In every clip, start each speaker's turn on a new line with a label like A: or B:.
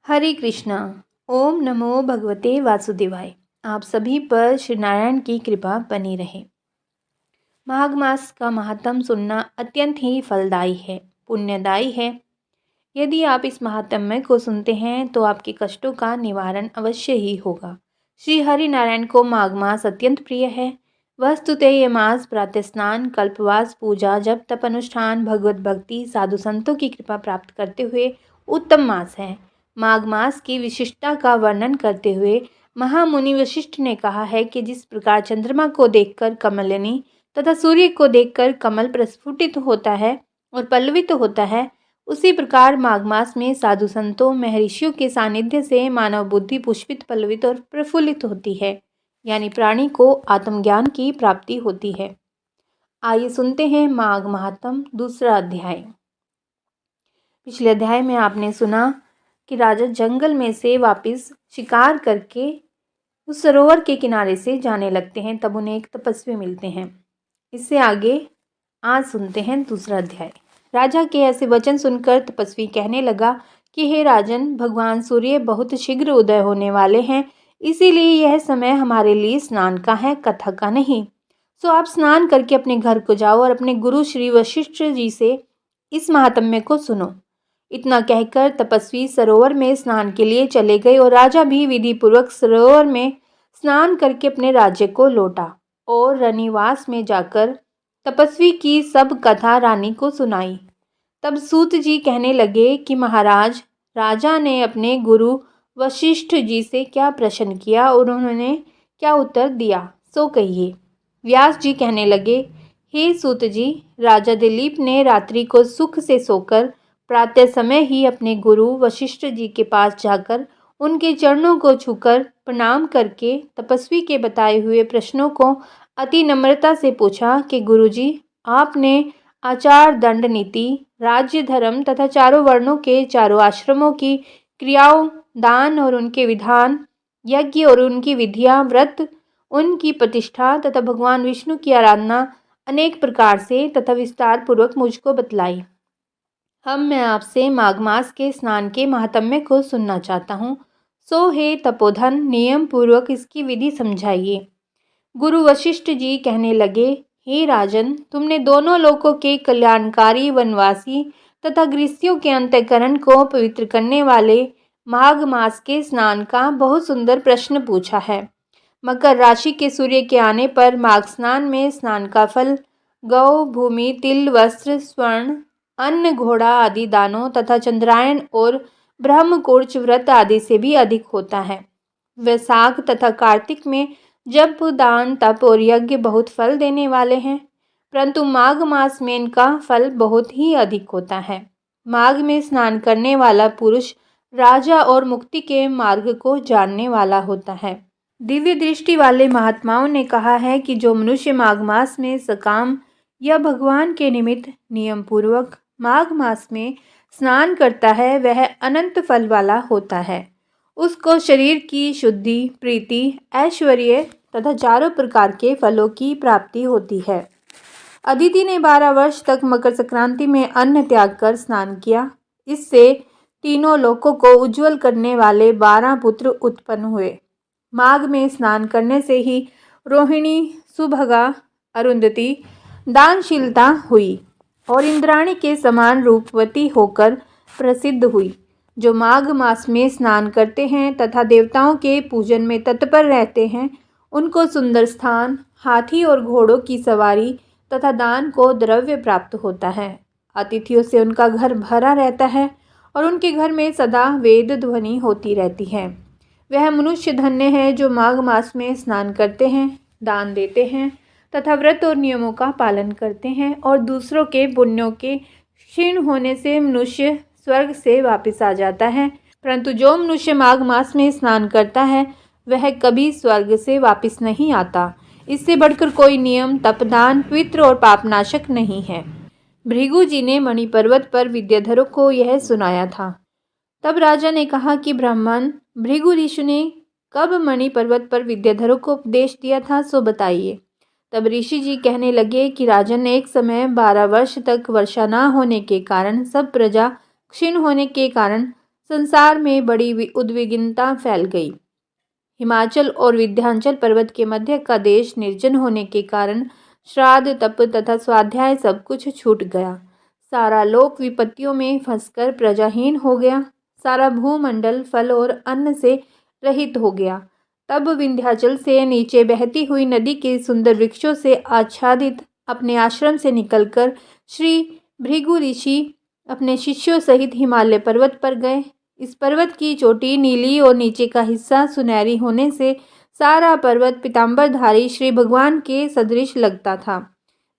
A: हरे कृष्णा। ओम नमो भगवते वासुदेवाय। आप सभी पर श्री नारायण की कृपा बनी रहे। माघ मास का महात्म सुनना अत्यंत ही फलदायी है, पुण्यदायी है। यदि आप इस महात्म्य को सुनते हैं तो आपके कष्टों का निवारण अवश्य ही होगा। श्री हरि नारायण को माघ मास अत्यंत प्रिय है। वस्तुतः ये मास प्रातः स्नान, कल्पवास, पूजा, जप तप अनुष्ठान, भगवत भक्ति, साधु संतों की कृपा प्राप्त करते हुए उत्तम मास है। माघ मास की विशिष्टता का वर्णन करते हुए महामुनि वशिष्ठ ने कहा है कि जिस प्रकार चंद्रमा को देखकर कमलिनी तथा सूर्य को देखकर कमल प्रस्फुटित होता है और पल्लवित होता है, उसी प्रकार माघ मास में साधु संतों महर्षियों के सानिध्य से मानव बुद्धि पुष्पित, पल्लवित और प्रफुल्लित होती है, यानी प्राणी को आत्मज्ञान की प्राप्ति होती है। आइए सुनते हैं माघ महात्म दूसरा अध्याय। पिछले अध्याय में आपने सुना कि राजा जंगल में से वापस शिकार करके उस सरोवर के किनारे से जाने लगते हैं, तब उन्हें एक तपस्वी मिलते हैं। इससे आगे आज सुनते हैं दूसरा अध्याय। राजा के ऐसे वचन सुनकर तपस्वी कहने लगा कि हे राजन, भगवान सूर्य बहुत शीघ्र उदय होने वाले हैं, इसीलिए यह समय हमारे लिए स्नान का है, कथा का नहीं। सो आप स्नान करके अपने घर को जाओ और अपने गुरु श्री वशिष्ठ जी से इस महात्म्य को सुनो। इतना कहकर तपस्वी सरोवर में स्नान के लिए चले गए और राजा भी विधि पूर्वक सरोवर में स्नान करके अपने राज्य को लौटा और रनिवास में जाकर तपस्वी की सब कथा रानी को सुनाई। तब सूत जी कहने लगे कि महाराज, राजा ने अपने गुरु वशिष्ठ जी से क्या प्रश्न किया और उन्होंने क्या उत्तर दिया, सो कहिए। व्यास जी कहने लगे, हे सूत जी, राजा दिलीप ने रात्रि को सुख से सोकर प्रातः समय ही अपने गुरु वशिष्ठ जी के पास जाकर उनके चरणों को छूकर प्रणाम करके तपस्वी के बताए हुए प्रश्नों को अति नम्रता से पूछा कि गुरुजी, आपने आचार, दंड, नीति, राज्य, धर्म तथा चारों वर्णों के चारों आश्रमों की क्रियाओं, दान और उनके विधान, यज्ञ और उनकी विधियां, व्रत, उनकी प्रतिष्ठा तथा भगवान विष्णु की आराधना अनेक प्रकार से तथा विस्तार पूर्वक मुझको बतलाई। अब मैं आपसे माघ मास के स्नान के महात्म्य को सुनना चाहता हूँ। सो हे तपोधन, नियम पूर्वक इसकी विधि समझाइए। गुरु वशिष्ठ जी कहने लगे, हे राजन, तुमने दोनों लोकों के कल्याणकारी, वनवासी तथा गृहस्थियों के अंतःकरण को पवित्र करने वाले माघ मास के स्नान का बहुत सुंदर प्रश्न पूछा है। मकर राशि के सूर्य के आने पर माघ स्नान में स्नान का फल गौ, भूमि, तिल, वस्त्र, स्वर्ण, अन्न, घोड़ा आदि दानों तथा चंद्रायन और ब्रह्मकुर्च व्रत आदि से भी अधिक होता है। वैशाख तथा कार्तिक में जप, दान, तप और यज्ञ बहुत फल देने वाले हैं, परंतु माघ मास में इनका फल बहुत ही अधिक होता है। माघ में स्नान करने वाला पुरुष राजा और मुक्ति के मार्ग को जानने वाला होता है। दिव्य दृष्टि वाले महात्माओं ने कहा है कि जो मनुष्य माघ मास में सकाम या भगवान के निमित्त नियम पूर्वक माघ मास में स्नान करता है, वह अनंत फल वाला होता है। उसको शरीर की शुद्धि, प्रीति, ऐश्वर्य तथा चारों प्रकार के फलों की प्राप्ति होती है। अदिति ने 12 वर्ष तक मकर संक्रांति में अन्न त्याग कर स्नान किया। इससे तीनों लोकों को उज्जवल करने वाले 12 पुत्र उत्पन्न हुए। माघ में स्नान करने से ही रोहिणी, सुभगा, अरुंधति दानशीलता हुई और इंद्राणी के समान रूपवती होकर प्रसिद्ध हुई। जो माघ मास में स्नान करते हैं तथा देवताओं के पूजन में तत्पर रहते हैं, उनको सुंदर स्थान, हाथी और घोड़ों की सवारी तथा दान को द्रव्य प्राप्त होता है। अतिथियों से उनका घर भरा रहता है और उनके घर में सदा वेद ध्वनि होती रहती है। वह मनुष्य धन्य है जो माघ मास में स्नान करते हैं, दान देते हैं तथा व्रत और नियमों का पालन करते हैं और दूसरों के पुण्यों के क्षीण होने से मनुष्य स्वर्ग से वापस आ जाता है। परंतु जो मनुष्य माघ मास में स्नान करता है, वह कभी स्वर्ग से वापस नहीं आता। इससे बढ़कर कोई नियम, तपदान, पवित्र और पापनाशक नहीं है। भृगु जी ने मणि पर्वत पर विद्याधरों को यह सुनाया था। तब राजा ने कहा कि ब्राह्मण, भृगु ऋषि ने कब मणि पर्वत पर विद्याधरों को उपदेश दिया था, सो बताइए। तब ऋषि जी कहने लगे कि राजन, एक समय 12 वर्ष तक वर्षा न होने के कारण, सब प्रजा क्षीण होने के कारण संसार में बड़ी उद्विग्नता फैल गई। हिमाचल और विंध्याचल पर्वत के मध्य का देश निर्जन होने के कारण श्राद्ध, तप तथा स्वाध्याय सब कुछ छूट गया। सारा लोक विपत्तियों में फंसकर प्रजाहीन हो गया। सारा भूमंडल फल और अन्न से रहित हो गया। तब विंध्याचल से नीचे बहती हुई नदी के सुंदर वृक्षों से आच्छादित अपने आश्रम से निकलकर श्री भृगु ऋषि अपने शिष्यों सहित हिमालय पर्वत पर गए। इस पर्वत की चोटी नीली और नीचे का हिस्सा सुनहरी होने से सारा पर्वत पीतांबरधारी श्री भगवान के सदृश लगता था।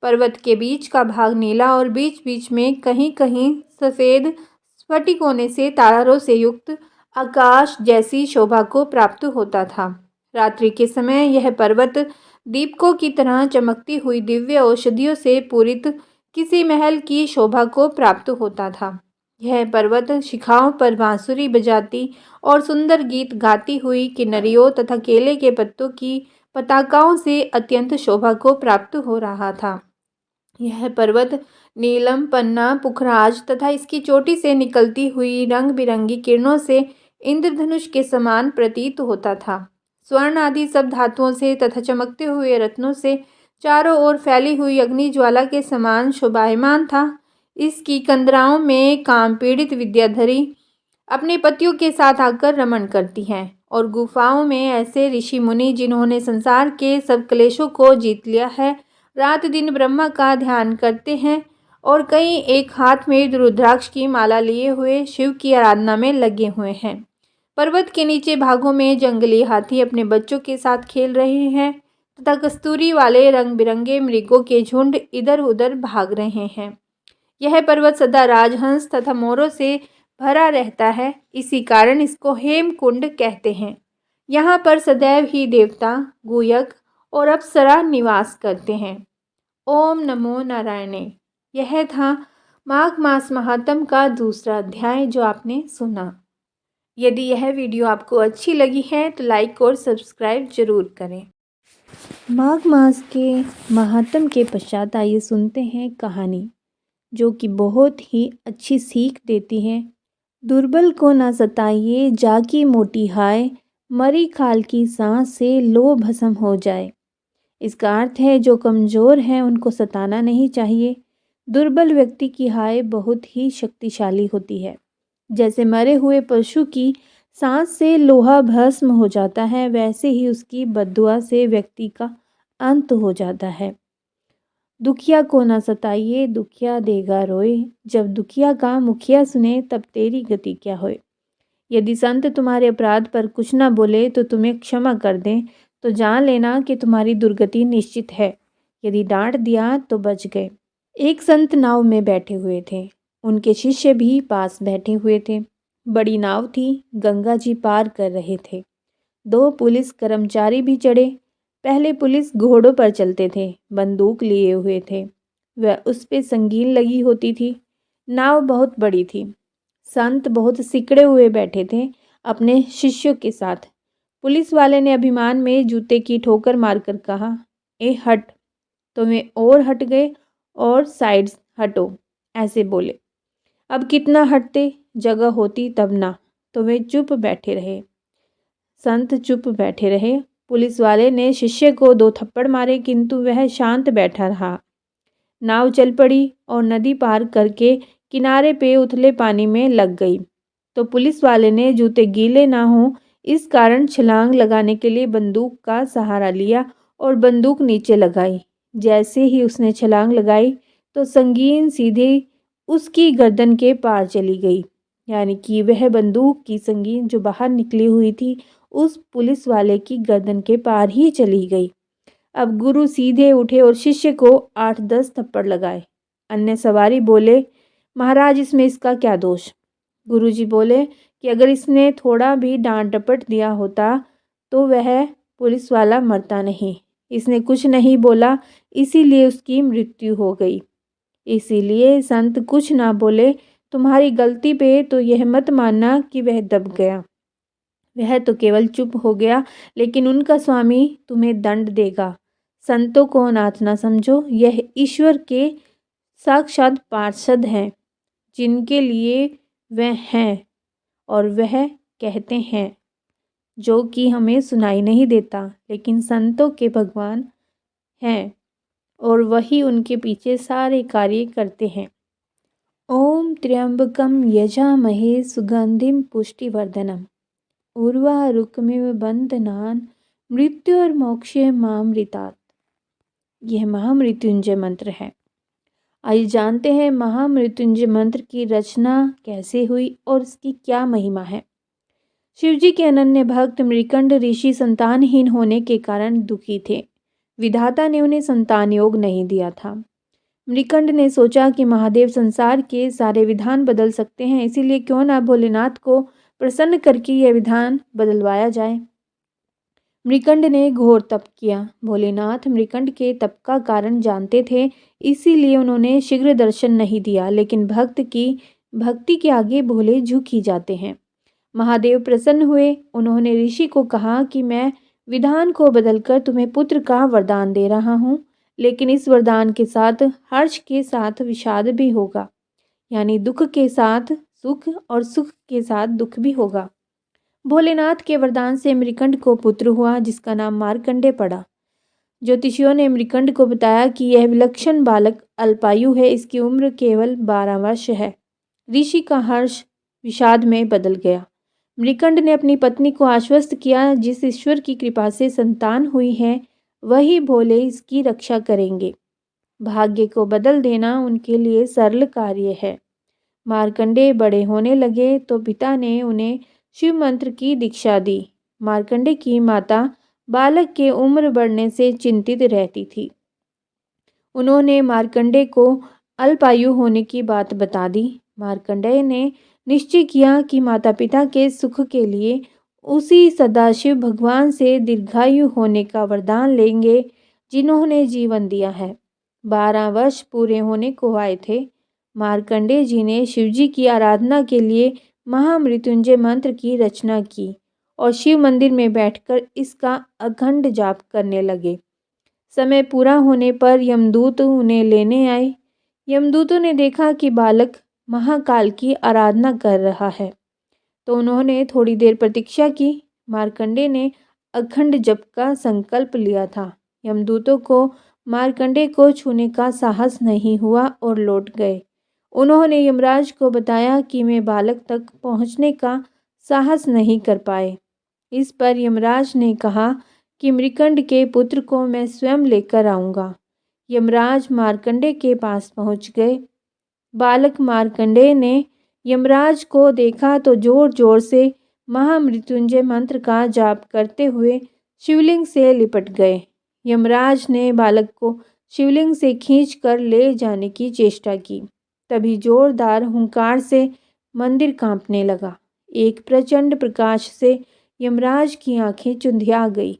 A: पर्वत के बीच का भाग नीला और बीच बीच में कहीं कहीं सफ़ेद स्फटिक होने से तारों से युक्त आकाश जैसी शोभा को प्राप्त होता था। रात्रि के समय यह पर्वत दीपकों की तरह चमकती हुई दिव्य औषधियों से पूरित किसी महल की शोभा को प्राप्त होता था। यह पर्वत शिखाओं पर बांसुरी बजाती और सुंदर गीत गाती हुई किन्नरियों तथा केले के पत्तों की पताकाओं से अत्यंत शोभा को प्राप्त हो रहा था। यह पर्वत नीलम, पन्ना, पुखराज तथा इसकी चोटी से निकलती हुई रंग बिरंगी किरणों से इंद्रधनुष के समान प्रतीत होता था। स्वर्ण आदि सब धातुओं से तथा चमकते हुए रत्नों से चारों ओर फैली हुई अग्नि ज्वाला के समान शोभायमान था। इसकी कंदराओं में काम पीड़ित विद्याधरी अपने पतियों के साथ आकर रमण करती हैं और गुफाओं में ऐसे ऋषि मुनि जिन्होंने संसार के सब क्लेशों को जीत लिया है, रात दिन ब्रह्मा का ध्यान करते हैं और कई एक हाथ में रुद्राक्ष की माला लिए हुए शिव की आराधना में लगे हुए हैं। पर्वत के नीचे भागों में जंगली हाथी अपने बच्चों के साथ खेल रहे हैं तथा कस्तूरी वाले रंग बिरंगे मृगों के झुंड इधर उधर भाग रहे हैं। यह पर्वत सदा राजहंस तथा मोरों से भरा रहता है, इसी कारण इसको हेमकुंड कहते हैं। यहाँ पर सदैव ही देवता, गुयक और अप्सरा निवास करते हैं। ओम नमो नारायणे। यह था माघ मास महात्म का दूसरा अध्याय जो आपने सुना। यदि यह वीडियो आपको अच्छी लगी है तो लाइक और सब्सक्राइब जरूर करें। माघ मास के महात्म के पश्चात आइए सुनते हैं कहानी जो कि बहुत ही अच्छी सीख देती है। दुर्बल को ना सताइए, जाकी मोटी हाय, मरी खाल की सांस से लो भस्म हो जाए। इसका अर्थ है जो कमज़ोर हैं उनको सताना नहीं चाहिए। दुर्बल व्यक्ति की हाय बहुत ही शक्तिशाली होती है। जैसे मरे हुए पशु की सांस से लोहा भस्म हो जाता है, वैसे ही उसकी बद्दुआ से व्यक्ति का अंत हो जाता है। दुखिया को न सताइए, दुखिया देगा रोए, जब दुखिया का मुखिया सुने तब तेरी गति क्या होए। यदि संत तुम्हारे अपराध पर कुछ न बोले तो तुम्हें क्षमा कर दें तो जान लेना कि तुम्हारी दुर्गति निश्चित है। यदि डांट दिया तो बच गए। एक संत नाव में बैठे हुए थे, उनके शिष्य भी पास बैठे हुए थे। बड़ी नाव थी, गंगा जी पार कर रहे थे। 2 पुलिस कर्मचारी भी चढ़े। पहले पुलिस घोड़ों पर चलते थे, बंदूक लिए हुए थे, वह उस पे संगीन लगी होती थी। नाव बहुत बड़ी थी। संत बहुत सिकड़े हुए बैठे थे अपने शिष्यों के साथ। पुलिस वाले ने अभिमान में जूते की ठोकर मारकर कहा, ए हट। तो वे और हट गए और साइड हटो ऐसे बोले। अब कितना हटते, जगह होती तब ना। तो वे चुप बैठे रहे। संत चुप बैठे रहे। पुलिस वाले ने शिष्य को 2 थप्पड़ मारे किंतु वह शांत बैठा रहा। नाव चल पड़ी और नदी पार करके किनारे पे उथले पानी में लग गई। तो पुलिस वाले ने जूते गीले ना हो इस कारण छलांग लगाने के लिए बंदूक का सहारा लिया और बंदूक नीचे लगाई। जैसे ही उसने छलांग लगाई तो संगीन सीधे उसकी गर्दन के पार चली गई, यानी कि वह बंदूक की संगीन जो बाहर निकली हुई थी उस पुलिस वाले की गर्दन के पार ही चली गई। अब गुरु सीधे उठे और शिष्य को 8-10 थप्पड़ लगाए। अन्य सवारी बोले, महाराज इसमें इसका क्या दोष। गुरुजी बोले कि अगर इसने थोड़ा भी डांट डपट दिया होता तो वह पुलिस वाला मरता नहीं। इसने कुछ नहीं बोला, इसीलिए उसकी मृत्यु हो गई। इसीलिए संत कुछ ना बोले। तुम्हारी गलती पे तो यह मत मानना कि वह दब गया, वह तो केवल चुप हो गया, लेकिन उनका स्वामी तुम्हें दंड देगा। संतों को अनाथ ना समझो, यह ईश्वर के साक्षात पार्षद हैं, जिनके लिए वह हैं और वह कहते हैं जो कि हमें सुनाई नहीं देता, लेकिन संतों के भगवान हैं और वही उनके पीछे सारे कार्य करते हैं। ओम त्र्यंबकम यजामहे सुगंधिम पुष्टिवर्धनम उर्वारुकमिव बंधनान मृत्युर्मोक्षे मामृतात्। यह महामृत्युंजय मंत्र है। आइए जानते हैं महामृत्युंजय मंत्र की रचना कैसे हुई और इसकी क्या महिमा है। शिवजी के अनन्य भक्त मृकंड ऋषि संतानहीन होने के कारण दुखी थे। विधाता ने उन्हें संतान योग नहीं दिया था। मृकंड ने सोचा कि महादेव संसार के सारे विधान बदल सकते हैं, इसीलिए क्यों ना भोलेनाथ को प्रसन्न करके यह विधान बदलवाया जाए। मृकंड ने घोर तप किया। भोलेनाथ मृकंड के तप का कारण जानते थे, इसीलिए उन्होंने शीघ्र दर्शन नहीं दिया। लेकिन भक्त की भक्ति के आगे भोले झुक ही जाते हैं। महादेव प्रसन्न हुए। उन्होंने ऋषि को कहा कि मैं विधान को बदलकर तुम्हें पुत्र का वरदान दे रहा हूँ, लेकिन इस वरदान के साथ हर्ष के साथ विषाद भी होगा, यानी दुख के साथ सुख और सुख के साथ दुख भी होगा। भोलेनाथ के वरदान से मृकंड को पुत्र हुआ, जिसका नाम मार्कंडे पड़ा। ज्योतिषियों ने मृकंड को बताया कि यह विलक्षण बालक अल्पायु है, इसकी उम्र केवल 12 वर्ष है। ऋषि का हर्ष विषाद में बदल गया। मृकंड ने अपनी पत्नी को आश्वस्त किया, जिस ईश्वर की कृपा से संतान हुई है वही भोले इसकी रक्षा करेंगे। भाग्य को बदल देना उनके लिए सरल कार्य है। मार्कंडे बड़े होने लगे तो पिता ने उन्हें शिव मंत्र की दीक्षा दी। मार्कंडे की माता बालक के उम्र बढ़ने से चिंतित रहती थी। उन्होंने मार्कंडे को अल्पायु होने की बात बता दी। मार्कंडे ने निश्चय किया कि माता पिता के सुख के लिए उसी सदाशिव भगवान से दीर्घायु होने का वरदान लेंगे जिन्होंने जीवन दिया है। 12 वर्ष पूरे होने को आए थे। मार्कंडे जी ने शिवजी की आराधना के लिए महामृत्युंजय मंत्र की रचना की और शिव मंदिर में बैठकर इसका अखंड जाप करने लगे। समय पूरा होने पर यमदूत उन्हें लेने आए। यमदूतों ने देखा कि बालक महाकाल की आराधना कर रहा है, तो उन्होंने थोड़ी देर प्रतीक्षा की। मार्कंडे ने अखंड जप का संकल्प लिया था। यमदूतों को मार्कंडे को छूने का साहस नहीं हुआ और लौट गए। उन्होंने यमराज को बताया कि मैं बालक तक पहुंचने का साहस नहीं कर पाए। इस पर यमराज ने कहा कि मृकंड के पुत्र को मैं स्वयं लेकर आऊँगा। यमराज मार्कंडे के पास पहुँच गए। बालक मार्कंडे ने यमराज को देखा तो जोर जोर से महामृत्युंजय मंत्र का जाप करते हुए शिवलिंग से लिपट गए। यमराज ने बालक को शिवलिंग से खींचकर ले जाने की चेष्टा की। तभी जोरदार हुंकार से मंदिर कांपने लगा। एक प्रचंड प्रकाश से यमराज की आंखें चुंधिया गई।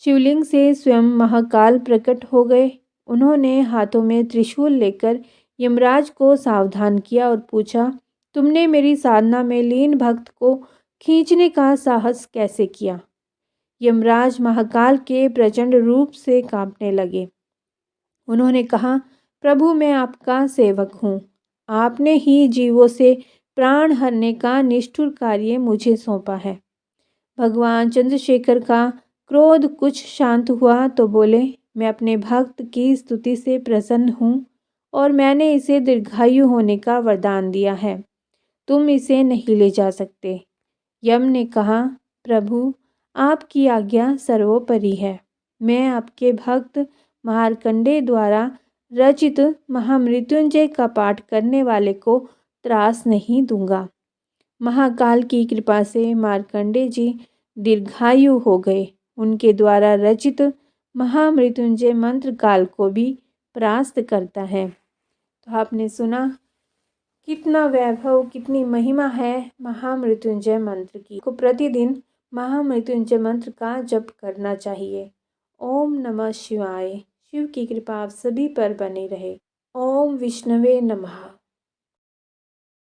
A: शिवलिंग से स्वयं महाकाल प्रकट हो गए। उन्होंने हाथों में त्रिशूल लेकर यमराज को सावधान किया और पूछा, तुमने मेरी साधना में लीन भक्त को खींचने का साहस कैसे किया? यमराज महाकाल के प्रचंड रूप से कांपने लगे। उन्होंने कहा, प्रभु मैं आपका सेवक हूँ। आपने ही जीवों से प्राण हरने का निष्ठुर कार्य मुझे सौंपा है। भगवान चंद्रशेखर का क्रोध कुछ शांत हुआ तो बोले, मैं अपने भक्त की स्तुति से प्रसन्न हूँ और मैंने इसे दीर्घायु होने का वरदान दिया है। तुम इसे नहीं ले जा सकते। यम ने कहा, प्रभु आपकी आज्ञा सर्वोपरि है। मैं आपके भक्त मार्कंडे द्वारा रचित महामृत्युंजय का पाठ करने वाले को त्रास नहीं दूंगा। महाकाल की कृपा से मार्कंडे जी दीर्घायु हो गए। उनके द्वारा रचित महामृत्युंजय मंत्र काल को भी परास्त करता है। तो आपने सुना कितना वैभव, कितनी महिमा है महामृत्युंजय मंत्र की। को प्रतिदिन महामृत्युंजय मंत्र का जप करना चाहिए। ओम नमः शिवाय। शिव की कृपा आप सभी पर बनी रहे। ओम विष्णवे नमः।